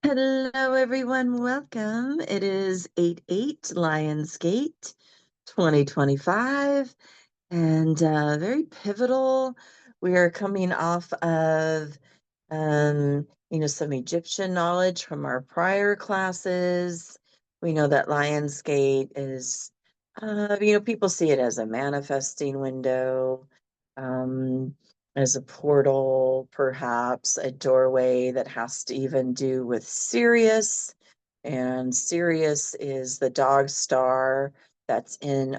Hello, everyone. Welcome. It is 8/8 Lionsgate 2025 and very pivotal. We are coming off of some Egyptian knowledge from our prior classes. We know that Lionsgate is, people see it as a manifesting window, um, as a portal, perhaps a doorway that has to even do with Sirius. And Sirius is the dog star that's in,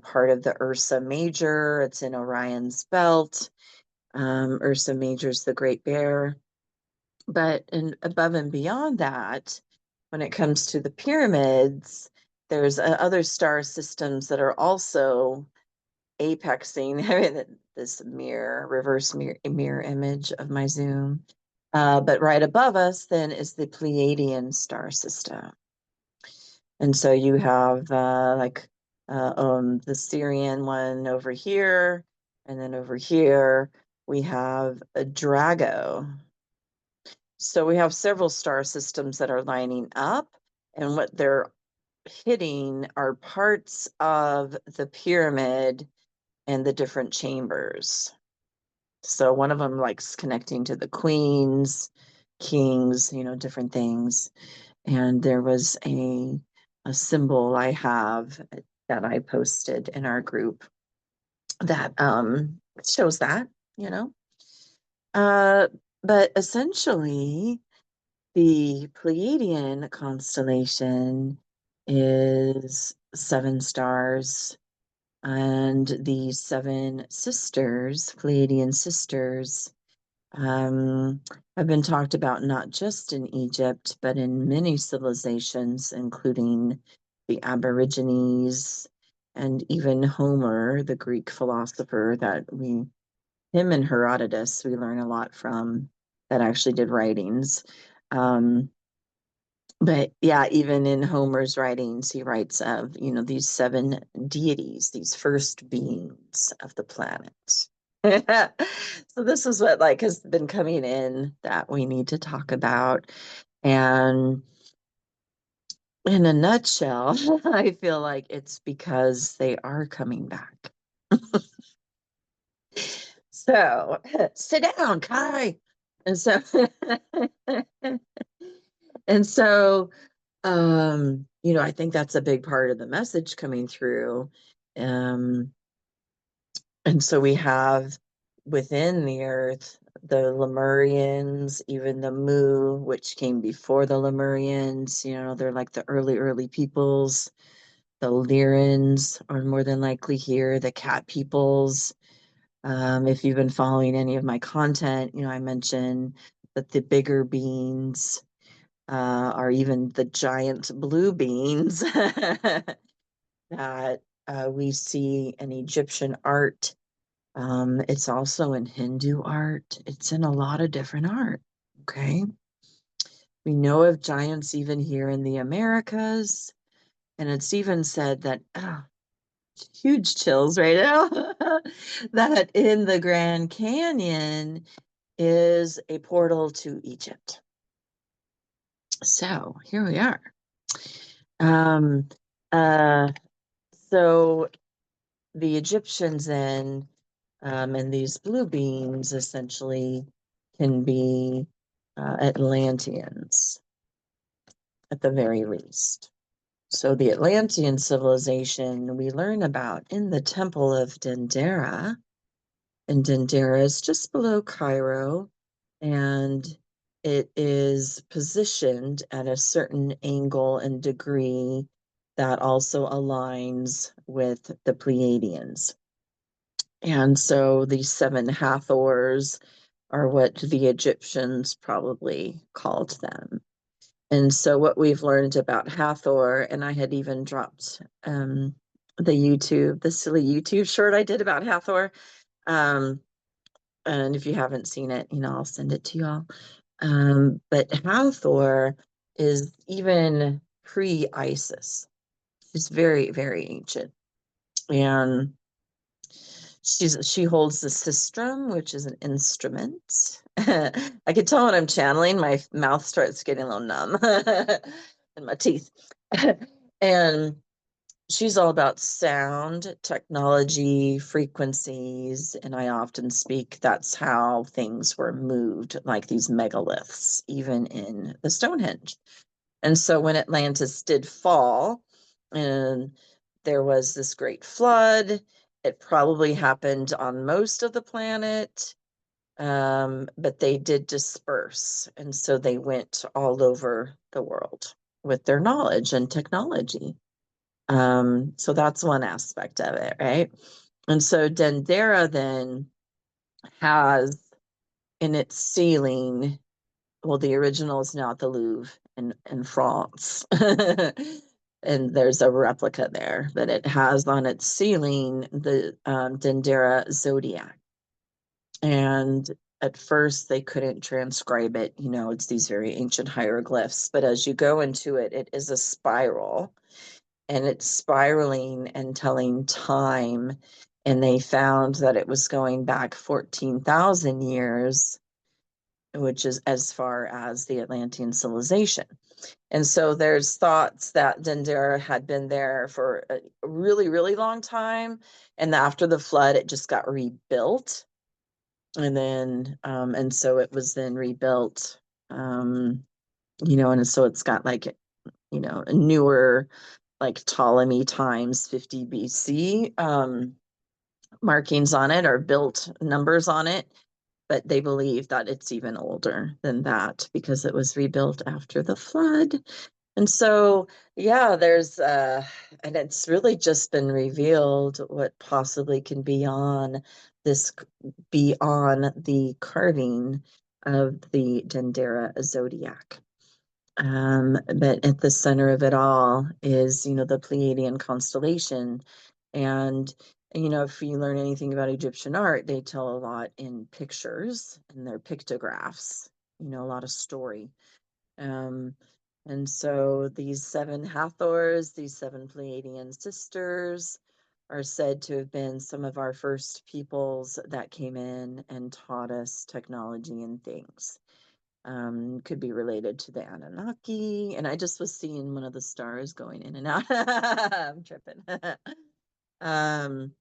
part of the Ursa Major. It's in Orion's belt. Ursa Major is the Great Bear. But above and beyond that, when it comes to the pyramids, there's other star systems that are also apexing. I mean, this reverse mirror image of my Zoom. But right above us then is the Pleiadian star system. And so you have the Syrian one over here, and then over here we have a Drago. So we have several star systems that are lining up, and what they're hitting are parts of the pyramid and the different chambers. So one of them likes connecting to the queens, kings, different things. And there was a symbol I have that I posted in our group that shows that, you know. But essentially, the Pleiadian constellation is 7 stars, and the 7 sisters, Pleiadian sisters, have been talked about not just in Egypt, but in many civilizations, including the Aborigines and even Homer, the Greek philosopher him and Herodotus, we learn a lot from, that actually did writings. But yeah, even in Homer's writings, he writes of, these 7 deities, these first beings of the planet. So this is what has been coming in that we need to talk about. And in a nutshell, I feel like it's because they are coming back. So sit down, Kai. And so and so I think that's a big part of the message coming through. And so we have within the earth the Lemurians, even the Mu, which came before the Lemurians. They're like the early peoples. The Lyrans are more than likely here, the cat peoples. If you've been following any of my content, I mentioned that the bigger beings are even the giant blue beans that we see in Egyptian art. It's also in Hindu art. It's in a lot of different art. Okay. We know of giants even here in the Americas. And it's even said that, huge chills right now, that in the Grand Canyon is a portal to Egypt. So here we are. Um, so the Egyptians then, and these blue beings essentially can be Atlanteans at the very least. So the Atlantean civilization we learn about in the Temple of Dendera, and Dendera is just below Cairo, and it is positioned at a certain angle and degree that also aligns with the Pleiadians. And so these 7 Hathors are what the Egyptians probably called them. And so what we've learned about Hathor, and I had even dropped the silly YouTube short I did about Hathor. And if you haven't seen it, I'll send it to y'all. But Hathor is even pre-Isis. It's very, very ancient. And She holds the sistrum, which is an instrument. I can tell when I'm channeling, my mouth starts getting a little numb and my teeth. And she's all about sound, technology, frequencies, and I often speak that's how things were moved, like these megaliths, even in the Stonehenge. And so when Atlantis did fall and there was this great flood, it probably happened on most of the planet, but they did disperse. And so they went all over the world with their knowledge and technology. So that's one aspect of it, right? And so Dendera then has in its ceiling, well, the original is now at the Louvre in France. And there's a replica there, but it has on its ceiling the Dendera zodiac. And at first they couldn't transcribe it. You know, it's these very ancient hieroglyphs, but as you go into it, it is a spiral and it's spiraling and telling time. And they found that it was going back 14,000 years, which is as far as the Atlantean civilization. And so there's thoughts that Dendera had been there for a really, really long time. And after the flood, it just got rebuilt. And then, and so it was then rebuilt, you know, and so it's got like, you know, a newer, like Ptolemy times 50 BC markings on it or built numbers on it. But they believe that it's even older than that because it was rebuilt after the flood. And so, yeah, and it's really just been revealed what possibly can be on this, beyond the carving of the Dendera zodiac. But at the center of it all is, you know, the Pleiadian constellation. And, you know, if you learn anything about Egyptian art, they tell a lot in pictures and their pictographs, you know, a lot of story. Um, and so these seven Hathors, these seven Pleiadian sisters, are said to have been some of our first peoples that came in and taught us technology and things. Could be related to the Anunnaki. And I just was seeing one of the stars going in and out. I'm tripping. um,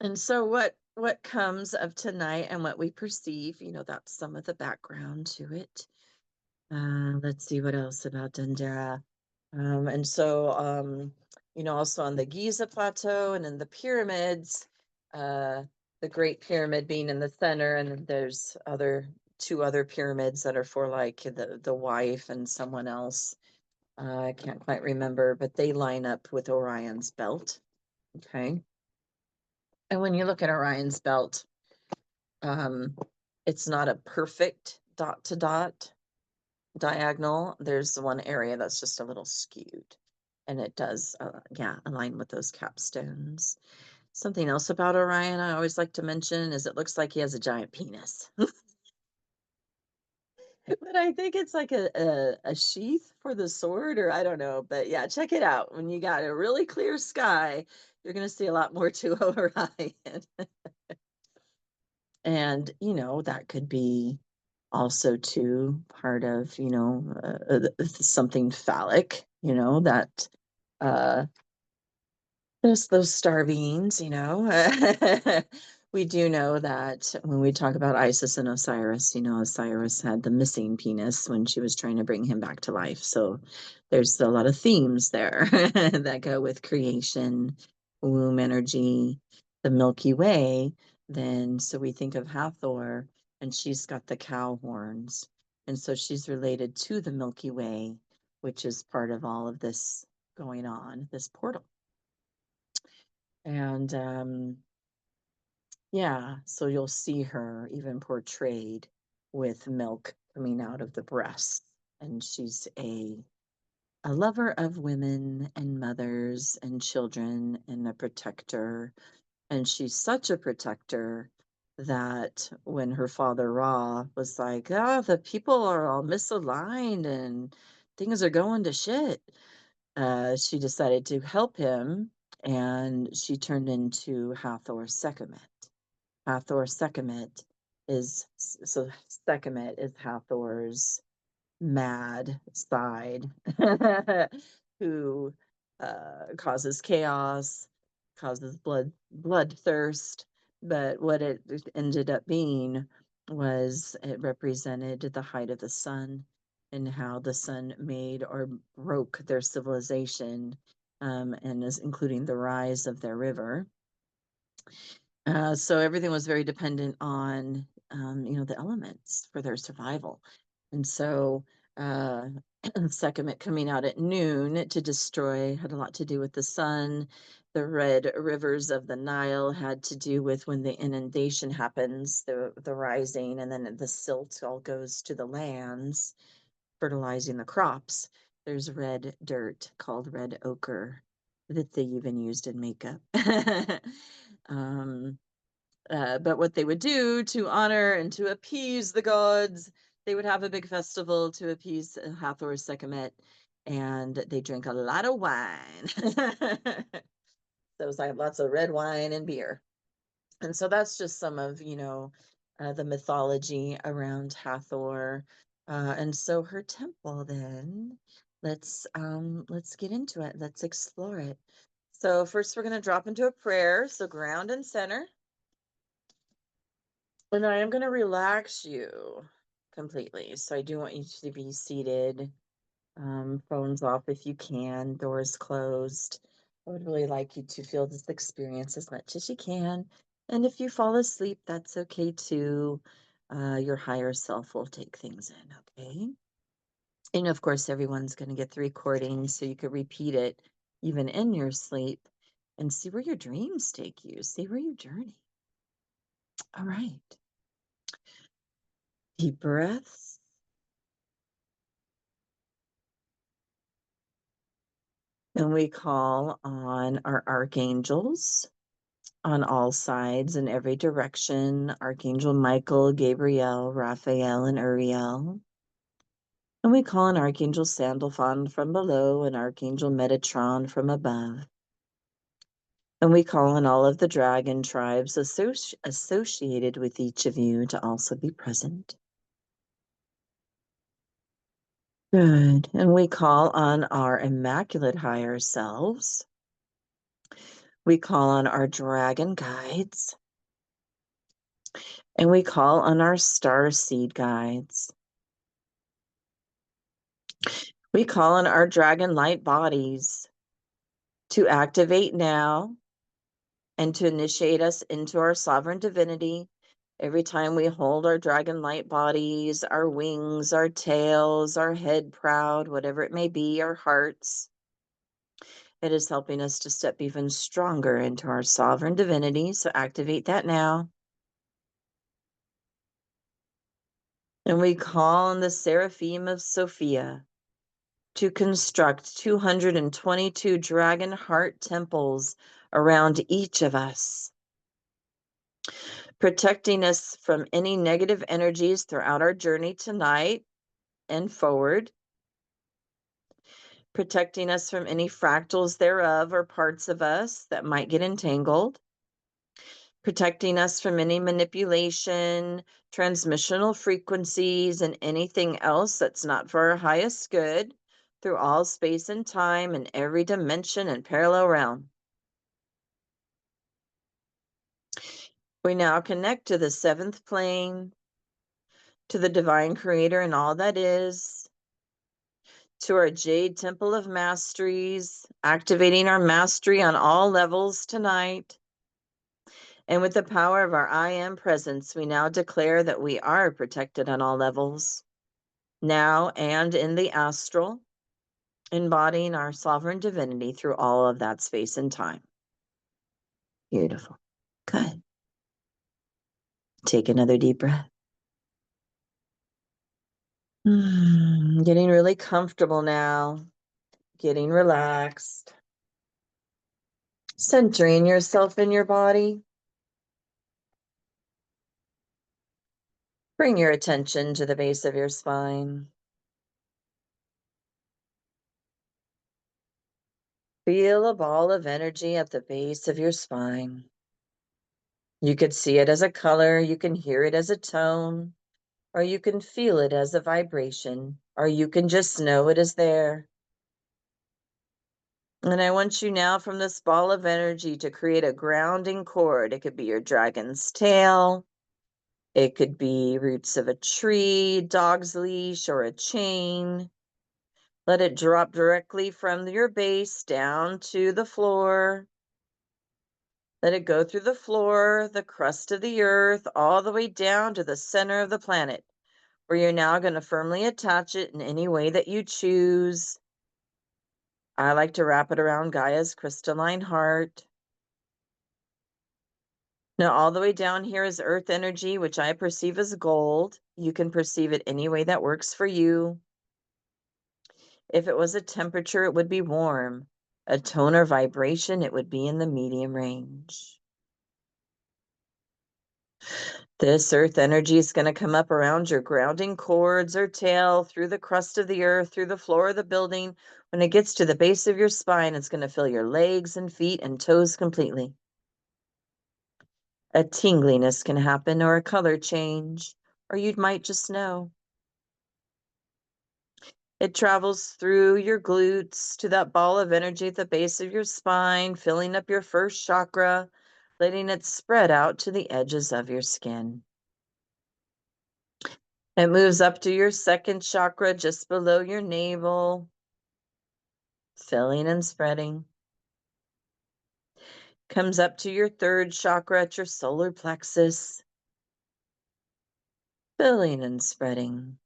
and so what comes of tonight and what we perceive, you know, that's some of the background to it. Let's see what else about Dendera. And so, you know, also on the Giza Plateau and in the pyramids, the Great Pyramid being in the center, and then there's two other pyramids that are for like the wife and someone else. I can't quite remember, but they line up with Orion's belt. Okay. And when you look at Orion's belt, it's not a perfect dot to dot diagonal. There's one area that's just a little skewed, and it does, yeah, align with those capstones. Something else about Orion I always like to mention is it looks like he has a giant penis. But I think it's like a sheath for the sword, or I don't know. But yeah, check it out. When you got a really clear sky, you're going to see a lot more to Orion. And, you know, that could be also too part of, you know, something phallic, you know, that uh those star beings, you know. We do know that when we talk about Isis and Osiris, you know, Osiris had the missing penis when she was trying to bring him back to life. So there's a lot of themes there that go with creation, womb energy, the Milky Way. Then, so we think of Hathor, and she's got the cow horns. And so she's related to the Milky Way, which is part of all of this going on, this portal. And yeah, so you'll see her even portrayed with milk coming out of the breast. And she's a lover of women and mothers and children and a protector. And she's such a protector that when her father Ra was like, oh, the people are all misaligned and things are going to shit, she decided to help him, and she turned into Hathor Sekhmet. Hathor Sekhmet is, so Sekhmet is Hathor's mad side who causes chaos, causes bloodthirst. But what it ended up being was it represented the height of the sun and how the sun made or broke their civilization, and is including the rise of their river. So everything was very dependent on, the elements for their survival. And so Sekhmet coming out at noon to destroy had a lot to do with the sun. The red rivers of the Nile had to do with when the inundation happens, the rising, and then the silt all goes to the lands, fertilizing the crops. There's red dirt called red ochre that they even used in makeup. um, but what they would do to honor and to appease the gods, they would have a big festival to appease Hathor Sekhmet, and they drink a lot of wine. So it was like lots of red wine and beer. And so that's just some of, the mythology around Hathor. And so her temple then, let's get into it. Let's explore it. So first we're going to drop into a prayer. So ground and center. And I am going to relax you completely. So I do want you to be seated, phones off if you can, doors closed. I would really like you to feel this experience as much as you can. And if you fall asleep, that's okay too. Your higher self will take things in, okay? And of course, everyone's going to get the recording so you could repeat it even in your sleep and see where your dreams take you, see where you journey. All right. Deep breaths. And we call on our archangels on all sides in every direction, Archangel Michael, Gabriel, Raphael, and Uriel. And we call on Archangel Sandalphon from below and Archangel Metatron from above. And we call on all of the dragon tribes associated with each of you to also be present. Good. And we call on our immaculate higher selves. We call on our dragon guides. And we call on our star seed guides. We call on our dragon light bodies to activate now and to initiate us into our sovereign divinity. Every time we hold our dragon light bodies, our wings, our tails, our head proud, whatever it may be, our hearts, it is helping us to step even stronger into our sovereign divinity. So activate that now. And we call on the Seraphim of Sophia to construct 222 dragon heart temples around each of us, protecting us from any negative energies throughout our journey tonight and forward, protecting us from any fractals thereof or parts of us that might get entangled, protecting us from any manipulation, transmissional frequencies, and anything else that's not for our highest good through all space and time and every dimension and parallel realm. We now connect to the seventh plane, to the divine creator and all that is, to our Jade Temple of Masteries, activating our mastery on all levels tonight. And with the power of our I Am presence, we now declare that we are protected on all levels, now and in the astral, embodying our sovereign divinity through all of that space and time. Beautiful. Good. Take another deep breath. Getting really comfortable now, getting relaxed, centering yourself in your body. Bring your attention to the base of your spine. Feel a ball of energy at the base of your spine. You could see it as a color, you can hear it as a tone, or you can feel it as a vibration, or you can just know it is there. And I want you now from this ball of energy to create a grounding cord. It could be your dragon's tail. It could be roots of a tree, dog's leash, or a chain. Let it drop directly from your base down to the floor. Let it go through the floor, the crust of the earth, all the way down to the center of the planet, where you're now going to firmly attach it in any way that you choose. I like to wrap it around Gaia's crystalline heart. Now, all the way down here is earth energy, which I perceive as gold. You can perceive it any way that works for you. If it was a temperature, it would be warm. A tone or vibration, it would be in the medium range. This earth energy is going to come up around your grounding cords or tail, through the crust of the earth, through the floor of the building. When it gets to the base of your spine, it's going to fill your legs and feet and toes completely. A tingliness can happen or a color change, or you might just know. It travels through your glutes to that ball of energy at the base of your spine, filling up your first chakra, letting it spread out to the edges of your skin. It moves up to your second chakra just below your navel, filling and spreading. Comes up to your third chakra at your solar plexus, filling and spreading.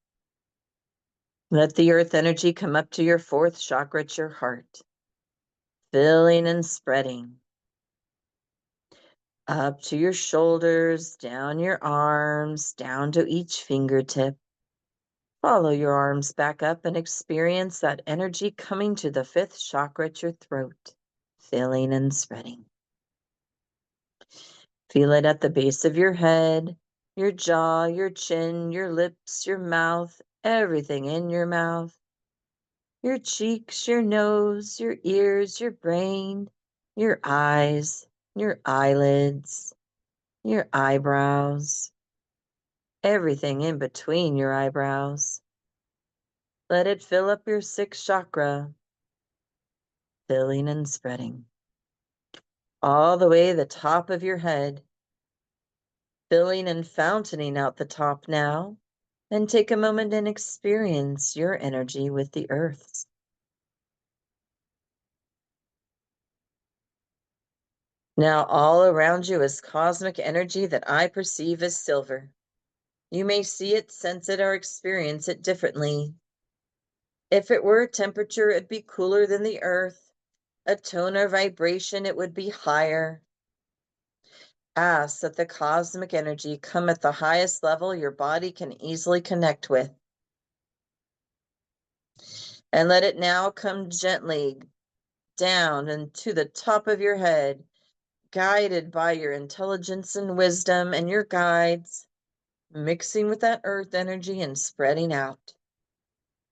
Let the earth energy come up to your fourth chakra at your heart, filling and spreading. Up to your shoulders, down your arms, down to each fingertip. Follow your arms back up and experience that energy coming to the fifth chakra at your throat, filling and spreading. Feel it at the base of your head, your jaw, your chin, your lips, your mouth, everything in your mouth, your cheeks, your nose, your ears, your brain, your eyes, your eyelids, your eyebrows, everything in between your eyebrows. Let it fill up your sixth chakra, filling and spreading. All the way to the top of your head, filling and fountaining out the top now. And take a moment and experience your energy with the earth's. Now all around you is cosmic energy that I perceive as silver. You may see it, sense it, or experience it differently. If it were a temperature, it'd be cooler than the earth. A tone or vibration, it would be higher. Ask that the cosmic energy come at the highest level your body can easily connect with. And let it now come gently down and to the top of your head, guided by your intelligence and wisdom and your guides, mixing with that earth energy and spreading out.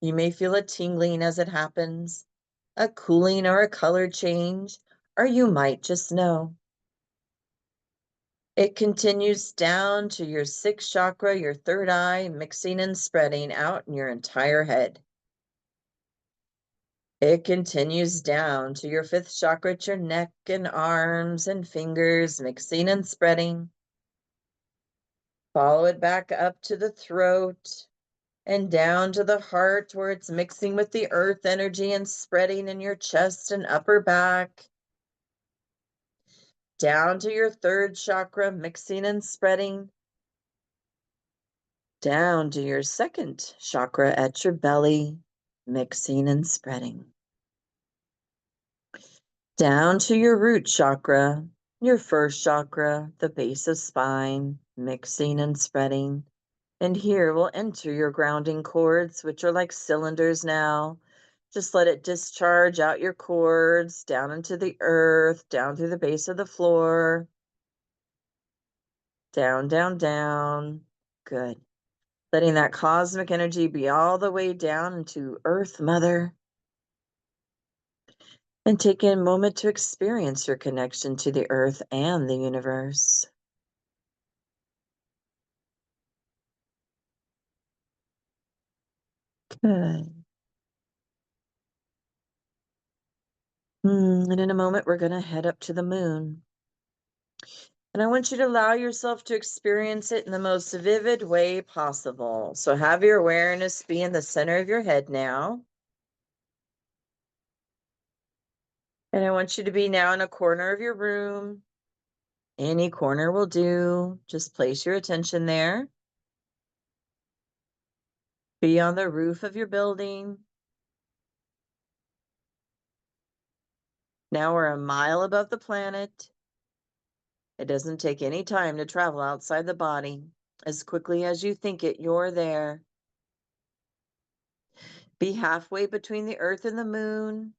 You may feel a tingling as it happens, a cooling or a color change, or you might just know. It continues down to your sixth chakra, your third eye, mixing and spreading out in your entire head. It continues down to your fifth chakra, your neck and arms and fingers, mixing and spreading. Follow it back up to the throat and down to the heart, where it's mixing with the earth energy and spreading in your chest and upper back. Down to your third chakra, mixing and spreading. Down to your second chakra at your belly, mixing and spreading. Down to your root chakra, your first chakra, the base of spine, mixing and spreading. And here we'll enter your grounding cords, which are like cylinders now. Just let it discharge out your cords, down into the earth, down through the base of the floor. Down, down, down. Good. Letting that cosmic energy be all the way down into Earth Mother. And take a moment to experience your connection to the earth and the universe. Good. And in a moment, we're going to head up to the moon. And I want you to allow yourself to experience it in the most vivid way possible. So have your awareness be in the center of your head now. And I want you to be now in a corner of your room. Any corner will do. Just place your attention there. Be on the roof of your building. Now we're a mile above the planet. It doesn't take any time to travel outside the body. As quickly as you think it, you're there. Be halfway between the earth and the moon.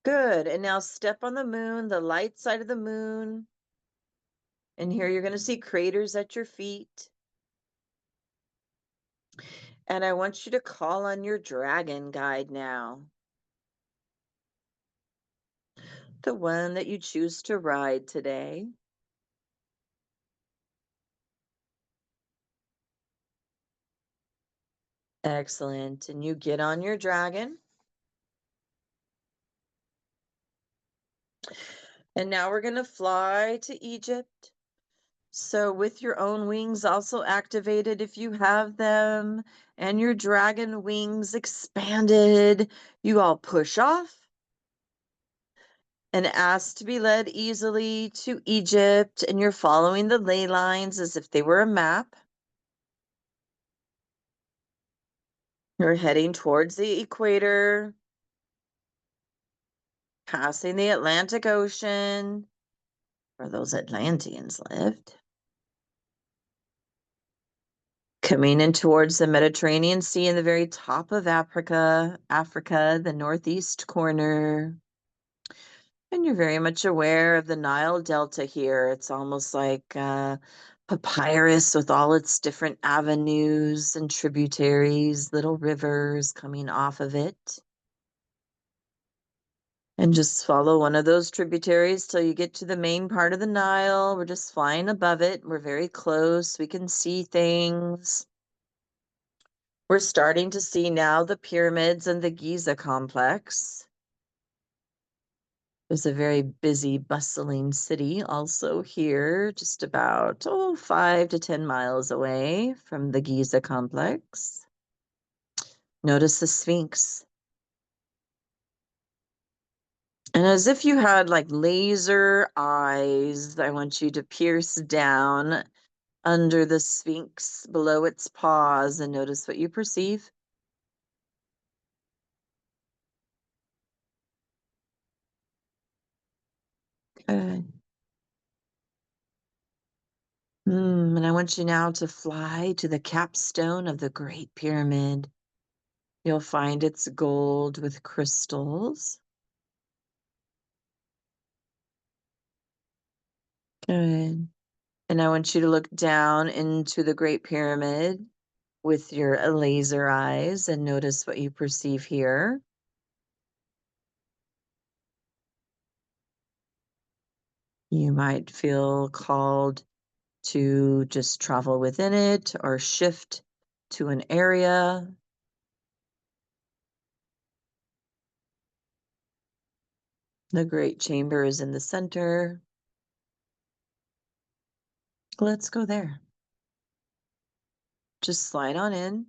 Good. And now step on the moon, the light side of the moon. And here you're going to see craters at your feet. And I want you to call on your dragon guide now. The one that you choose to ride today. Excellent. And you get on your dragon. And now we're going to fly to Egypt. So with your own wings also activated if you have them, and your dragon wings expanded, you all push off and ask to be led easily to Egypt, and you're following the ley lines as if they were a map. You're heading towards the equator, passing the Atlantic Ocean, where those Atlanteans lived. Coming in towards the Mediterranean Sea in the very top of Africa, the northeast corner. And you're very much aware of the Nile Delta here. It's almost like papyrus with all its different avenues and tributaries, little rivers coming off of it. And just follow one of those tributaries till you get to the main part of the Nile. We're just flying above it. We're very close. We can see things. We're starting to see now the pyramids and the Giza complex. There's a very busy, bustling city also here, just about 5 to 10 miles away from the Giza complex. Notice the Sphinx. And as if you had like laser eyes, I want you to pierce down under the Sphinx below its paws and notice what you perceive. Good. And I want you now to fly to the capstone of the Great Pyramid. You'll find it's gold with crystals. Good. And I want you to look down into the Great Pyramid with your laser eyes and notice what you perceive here. You might feel called to just travel within it or shift to an area. The Great Chamber is in the center. Let's go there. Just slide on in.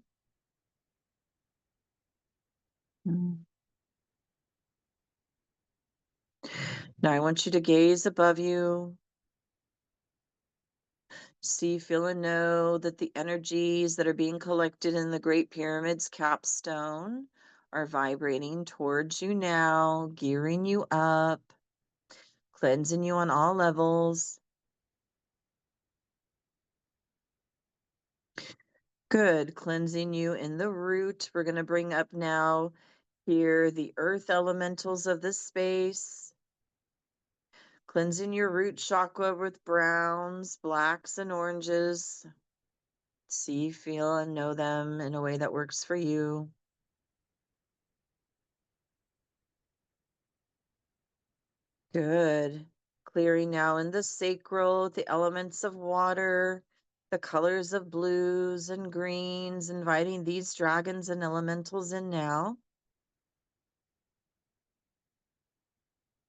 Now I want you to gaze above you. See, feel, and know that the energies that are being collected in the Great Pyramid's capstone are vibrating towards you now, gearing you up, cleansing you on all levels. Good. Cleansing you in the root. We're going to bring up now here the earth elementals of this space. Cleansing your root chakra with browns, blacks, and oranges. See, feel, and know them in a way that works for you. Good. Clearing now in the sacral, the elements of water, the colors of blues and greens, inviting these dragons and elementals in now.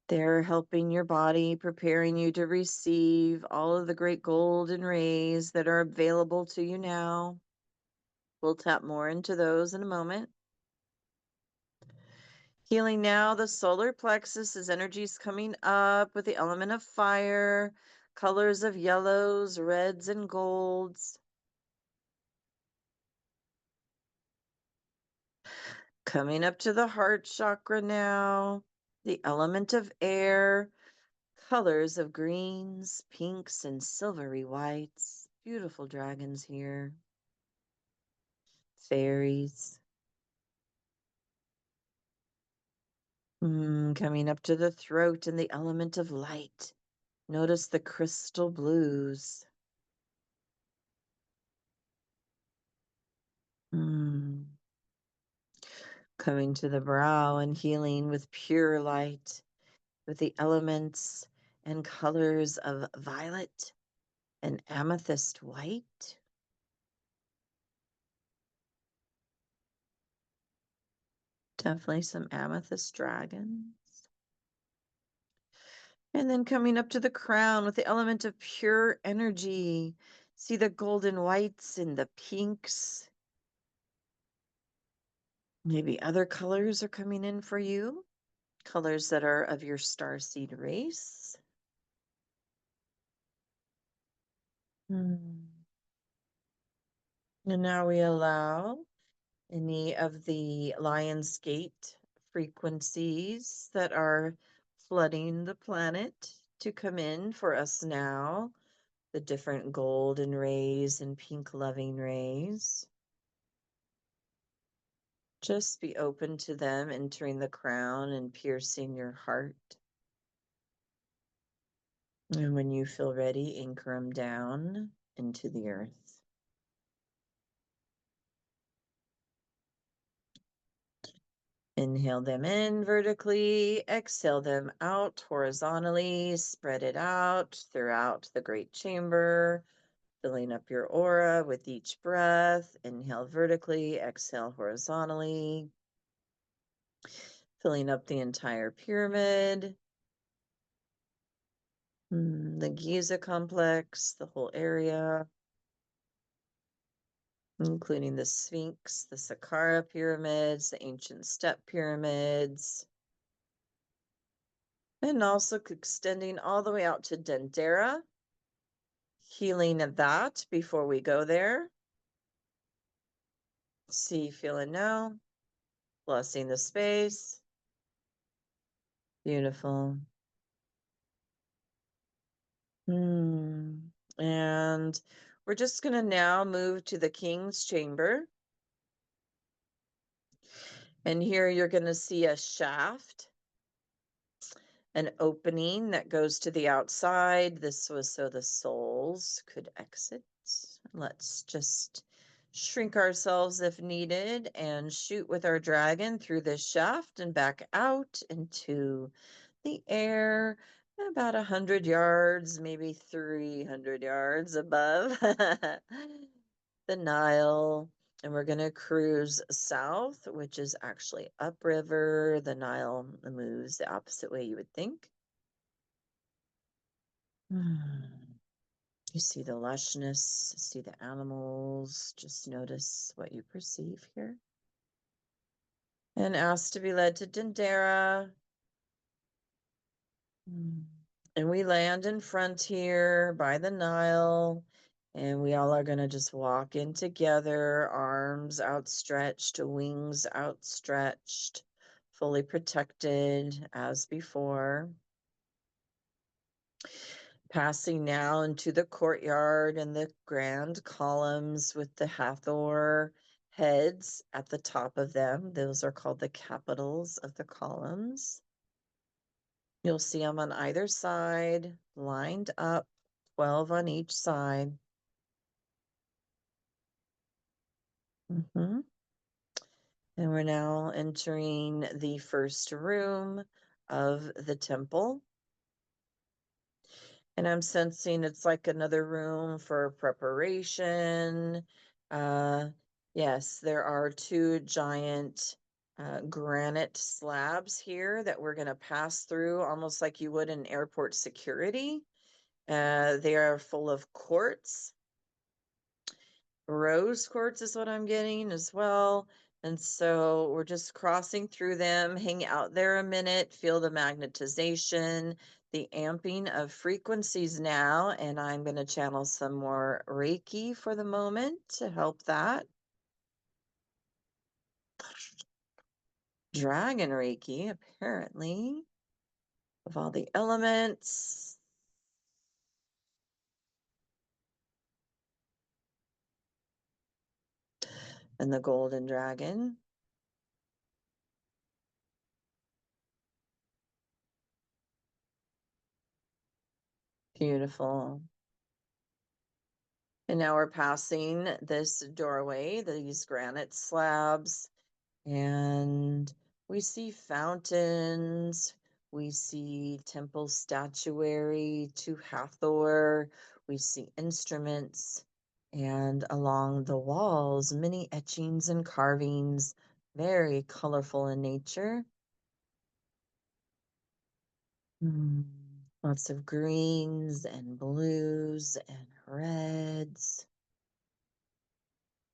They're helping your body, preparing you to receive all of the great golden rays that are available to you now. We'll tap more into those in a moment. Healing now the solar plexus as energy's coming up with the element of fire, colors of yellows, reds, and golds. Coming up to the heart chakra now, the element of air, colors of greens, pinks, and silvery whites. Beautiful dragons here. Fairies. Coming up to the throat and the element of light. Notice the crystal blues. Coming to the brow and healing with pure light, with the elements and colors of violet and amethyst white. Definitely some amethyst dragons. And then coming up to the crown with the element of pure energy. See the golden whites and the pinks. Maybe other colors are coming in for you. Colors that are of your starseed race. And now we allow any of the Lion's Gate frequencies that are flooding the planet to come in for us now. The different golden rays and pink loving rays. Just be open to them entering the crown and piercing your heart. And when you feel ready, anchor them down into the earth. Inhale them in vertically, exhale them out horizontally, spread it out throughout the great chamber, filling up your aura with each breath. Inhale vertically, exhale horizontally, filling up the entire pyramid, the Giza complex, the whole area, including the Sphinx, the Saqqara pyramids, the ancient step pyramids, and also extending all the way out to Dendera, healing of that before we go there. See, feel, and know. Blessing the space. Beautiful. And we're just going to now move to the King's Chamber. And here you're going to see a shaft, an opening that goes to the outside. This was so the souls could exit. Let's just shrink ourselves if needed and shoot with our dragon through this shaft and back out into the air about 100 yards, maybe 300 yards above the Nile. And we're going to cruise south, which is actually upriver. The Nile moves the opposite way you would think. You see the lushness, see the animals, just notice what you perceive here. And ask to be led to Dendera. And we land in front here by the Nile. And we all are going to just walk in together, arms outstretched, wings outstretched, fully protected as before. Passing now into the courtyard and the grand columns with the Hathor heads at the top of them. Those are called the capitals of the columns. You'll see them on either side, lined up, 12 on each side. And we're now entering the first room of the temple. And I'm sensing it's like another room for preparation. Yes, there are two giant granite slabs here that we're going to pass through, almost like you would in airport security. They are full of quartz. Rose quartz is what I'm getting as well. And so we're just crossing through them, hang out there a minute, feel the magnetization, the amping of frequencies now. And I'm going to channel some more Reiki for the moment to help that. Dragon Reiki, apparently, of all the elements. And the golden dragon. Beautiful. And now we're passing this doorway, these granite slabs, and we see fountains, we see temple statuary to Hathor, we see instruments, and along the walls, many etchings and carvings, very colorful in nature. Lots of greens and blues and reds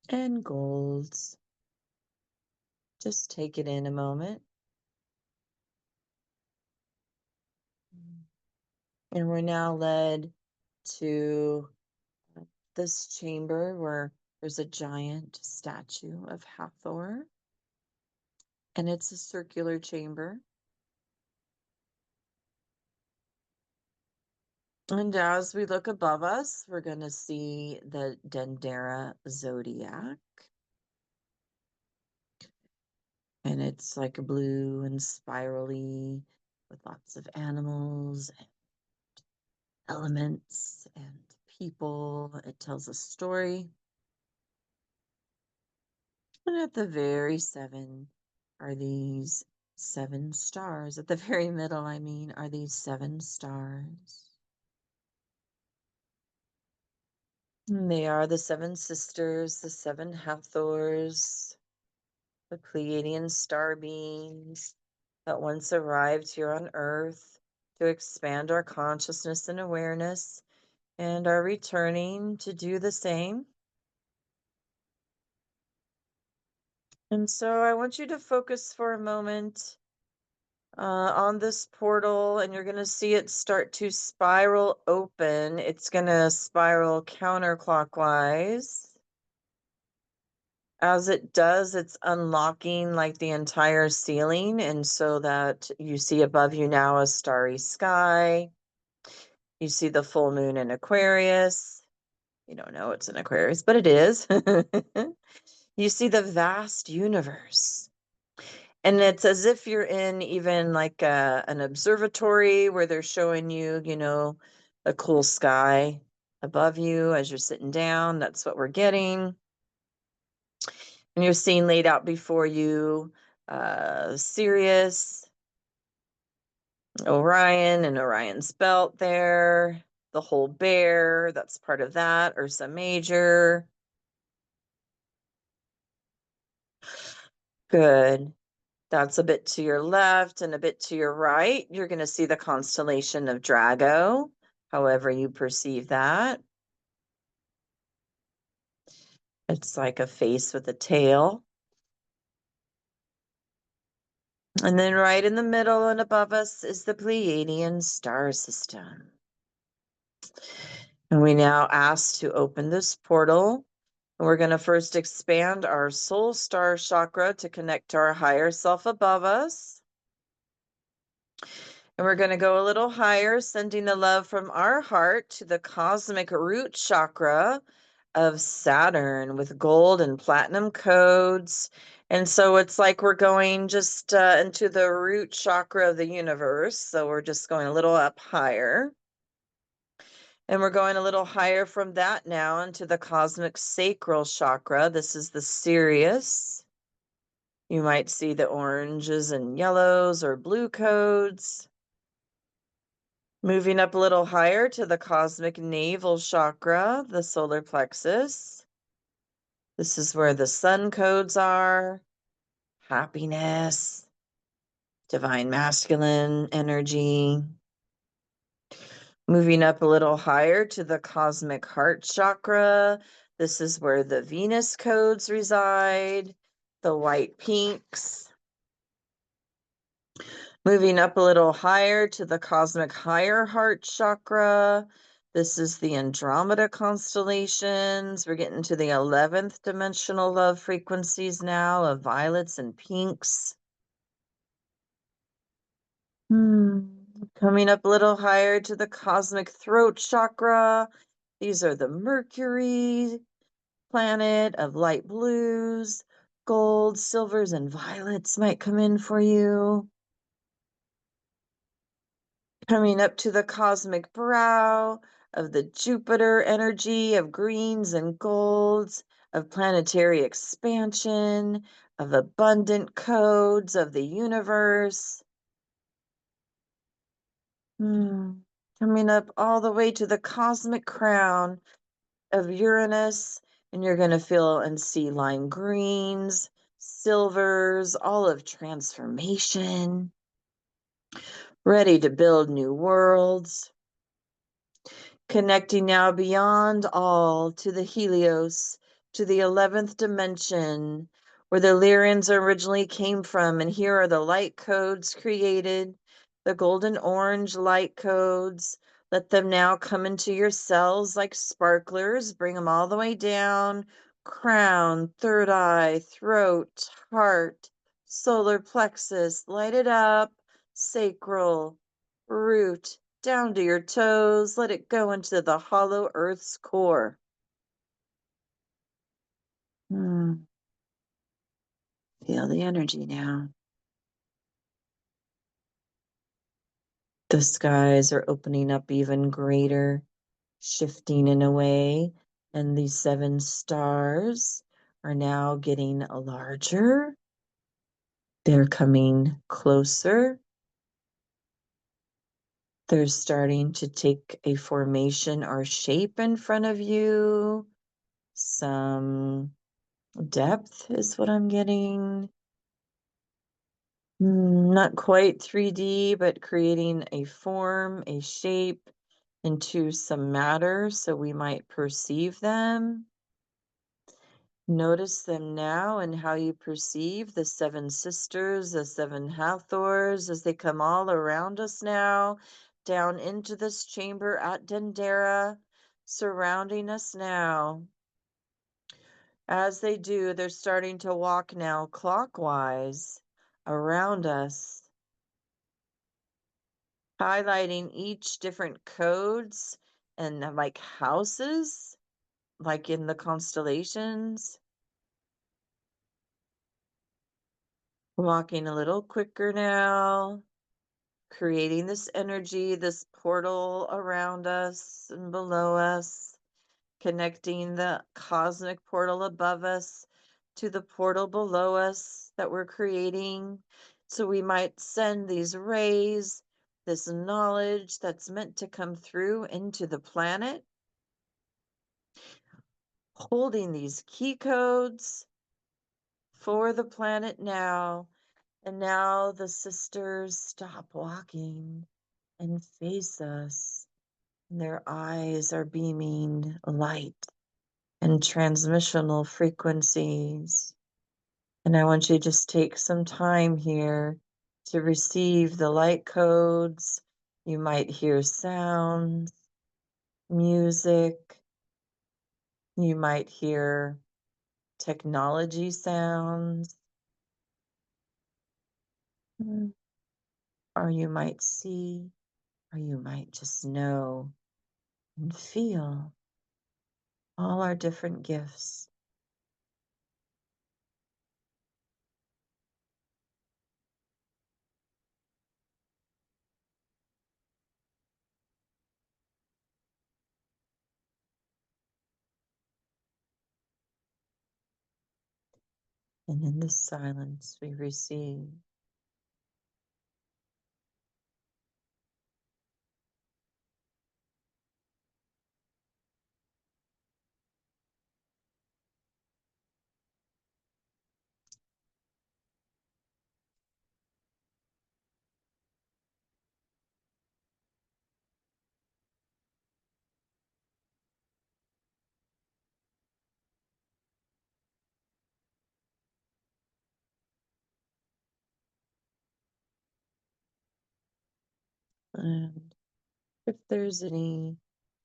and golds. Just take it in a moment. And we're now led to this chamber where there's a giant statue of Hathor. And it's a circular chamber. And as we look above us, we're going to see the Dendera zodiac. And it's like blue and spirally with lots of animals and elements and people. It tells a story. And at the very seven are these 7 stars. At the very middle, I mean, are these 7 stars. And they are the 7 sisters, the 7 Hathors, the Pleidian star beings that once arrived here on Earth to expand our consciousness and awareness and are returning to do the same. And so I want you to focus for a moment on this portal, and you're going to see it start to spiral open. It's going to spiral counterclockwise. As it does, it's unlocking like the entire ceiling, and so that you see above you now a starry sky. You see the full moon in Aquarius. You don't know it's in Aquarius, but it is. You see the vast universe. And it's as if you're in even like an observatory where they're showing you, you know, a cool sky above you as you're sitting down. That's what we're getting. And you're seeing laid out before you Sirius, Orion, and Orion's belt there. The whole bear, that's part of that, Ursa Major. Good. That's a bit to your left and a bit to your right. You're going to see the constellation of Drago, however you perceive that. It's like a face with a tail. And then right in the middle and above us is the Pleiadian star system. And we now ask to open this portal. And we're going to first expand our soul star chakra to connect to our higher self above us. And we're going to go a little higher, sending the love from our heart to the cosmic root chakra of Saturn with gold and platinum codes. And so it's like we're going just into the root chakra of the universe. So we're just going a little up higher. And we're going a little higher from that now into the cosmic sacral chakra. This is the Sirius. You might see the oranges and yellows or blue codes. Moving up a little higher to the cosmic navel chakra, the solar plexus. This is where the sun codes are, happiness, divine masculine energy. Moving up a little higher to the cosmic heart chakra. This is where the Venus codes reside, the white pinks. Moving up a little higher to the cosmic higher heart chakra. This is the Andromeda constellations. We're getting to the 11th dimensional love frequencies now of violets and pinks. Coming up a little higher to the cosmic throat chakra. These are the Mercury planet of light blues. Gold, silvers, and violets might come in for you. Coming up to the cosmic brow of the Jupiter energy of greens and golds, of planetary expansion, of abundant codes of the universe. Coming up all the way to the cosmic crown of Uranus, and you're going to feel and see lime greens, silvers, all of transformation, ready to build new worlds. Connecting now beyond all to the Helios, to the 11th dimension, where the Lyrians originally came from. And here are the light codes created, the golden orange light codes. Let them now come into your cells like sparklers. Bring them all the way down. Crown, third eye, throat, heart, solar plexus. Light it up. Sacral, root, down to your toes. Let it go into the hollow earth's core. Feel the energy now. The skies are opening up even greater, shifting in a way, and these 7 stars are now getting larger. They're coming closer. They're starting to take a formation or shape in front of you. Some depth is what I'm getting. Not quite 3D, but creating a form, a shape into some matter so we might perceive them. Notice them now and how you perceive the 7 sisters, the 7 Hathors, as they come all around us now, down into this chamber at Dendera, surrounding us now. As they do, they're starting to walk now clockwise around us, highlighting each different codes and like houses, like in the constellations. Walking a little quicker now, creating this energy, this portal around us and below us, connecting the cosmic portal above us to the portal below us that we're creating. So we might send these rays, this knowledge that's meant to come through into the planet, holding these key codes for the planet now. And now the sisters stop walking and face us. And their eyes are beaming light and transmissional frequencies. And I want you to just take some time here to receive the light codes. You might hear sounds, music. You might hear technology sounds. Or you might see, or you might just know and feel all our different gifts. And in this silence, we receive. And if there's any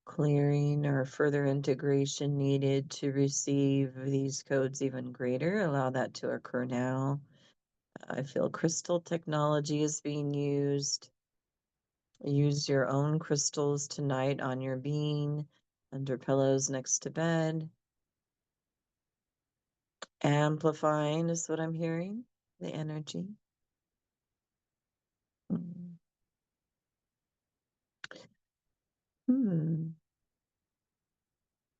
clearing or further integration needed to receive these codes even greater, allow that to occur now. I feel crystal technology is being used. Use your own crystals tonight on your being, under pillows next to bed. Amplifying is what I'm hearing, the energy. Hmm.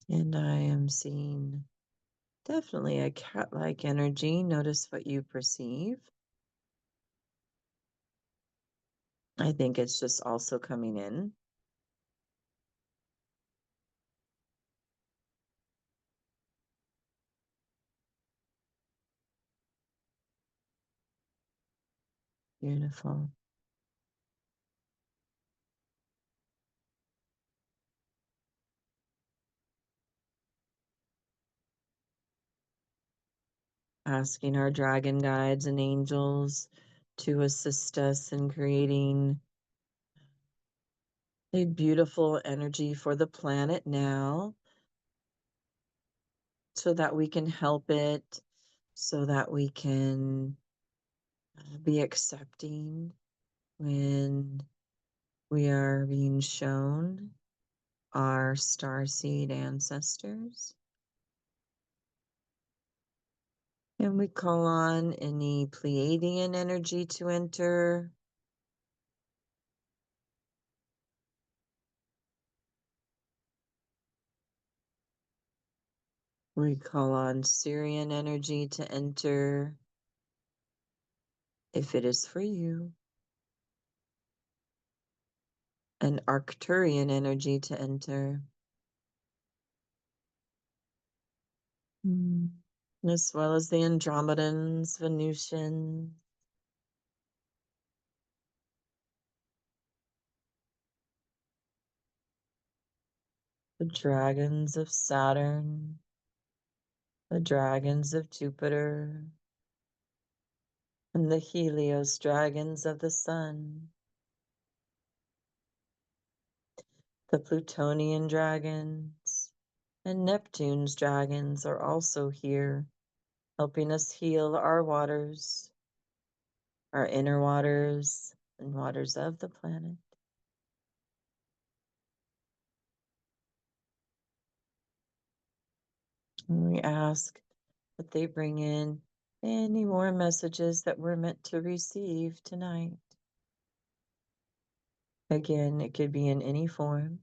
And I am seeing definitely a cat-like energy. Notice what you perceive. I think it's just also coming in. Beautiful. Asking our dragon guides and angels to assist us in creating a beautiful energy for the planet now, so that we can help it, so that we can be accepting when we are being shown our starseed ancestors. And we call on any Pleiadian energy to enter. We call on Syrian energy to enter, if it is for you. And Arcturian energy to enter. As well as the Andromedans, Venusians, the dragons of Saturn, the dragons of Jupiter, and the Helios dragons of the Sun. The Plutonian dragons and Neptune's dragons are also here, helping us heal our waters, our inner waters, and waters of the planet. And we ask that they bring in any more messages that we're meant to receive tonight. Again, it could be in any form.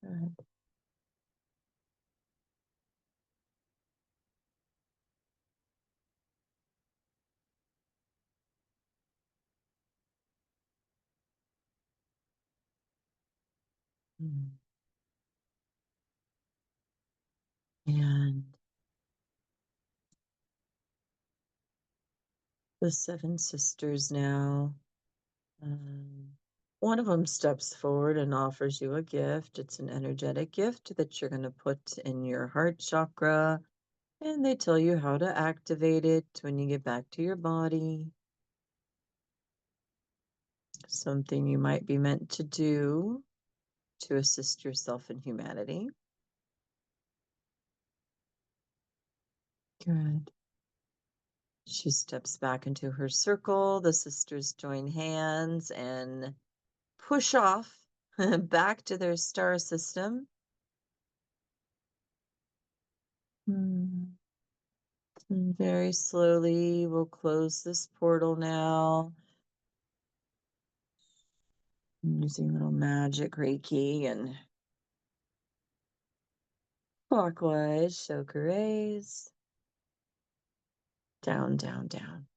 Good. And the seven sisters now. One of them steps forward and offers you a gift. It's an energetic gift that you're going to put in your heart chakra, and they tell you how to activate it when you get back to your body. Something you might be meant to do to assist yourself in humanity. Good. She steps back into her circle. The sisters join hands and push off back to their star system. And very slowly, we'll close this portal now. I'm using little magic Reiki and clockwise chakra rays. Down, down, down.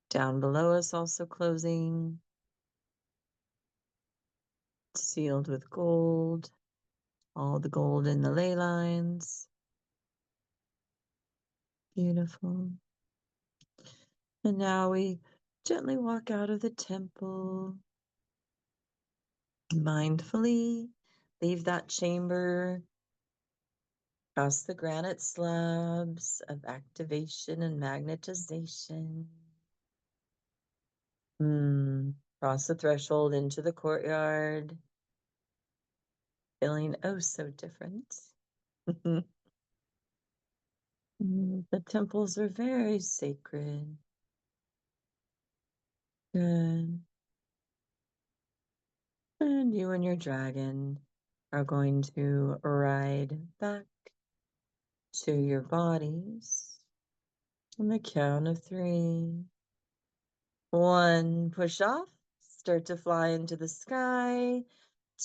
Down below us, also closing. Sealed with gold. All the gold in the ley lines. Beautiful. And now we gently walk out of the temple, mindfully Leave that chamber, cross the granite slabs of activation and magnetization. Cross the threshold into the courtyard, feeling oh so different. The temples are very sacred. Good. And you and your dragon are going to ride back to your bodies on the count of 3. 1, push off, start to fly into the sky.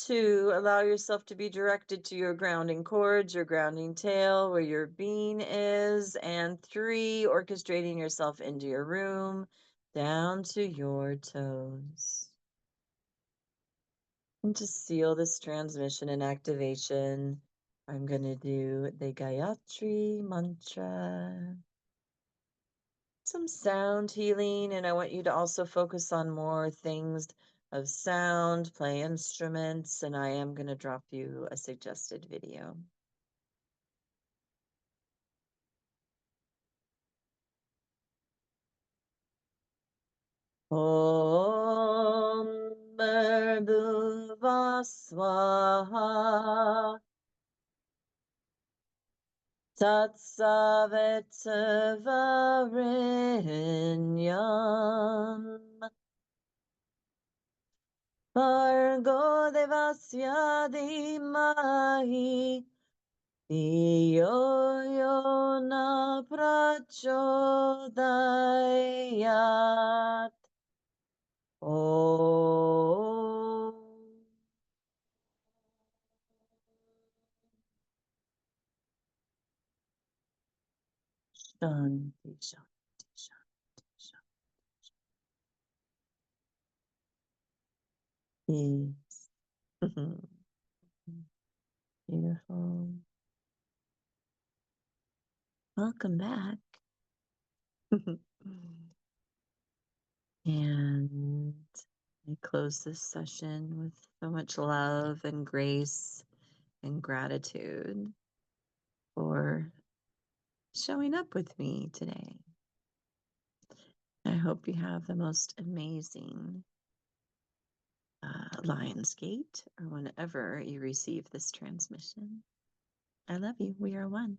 2, allow yourself to be directed to your grounding cords, your grounding tail, where your being is. And 3, orchestrating yourself into your room, down to your toes. And to seal this transmission and activation, I'm going to do the Gayatri mantra. Some sound healing, and I want you to also focus on more things of sound, play instruments, and I am going to drop you a suggested video. Om Bhurбhuva Swaha Tatsavitavarenyam Bhargo Devasya Dhimahi Dhiyo yo na prachodayat. Om Shanti, Shanti, Shanti, Shanti. Peace. Beautiful. Welcome back. And I close this session with so much love and grace and gratitude for showing up with me today. I hope you have the most amazing Lionsgate or whenever you receive this transmission. I love you. We are one.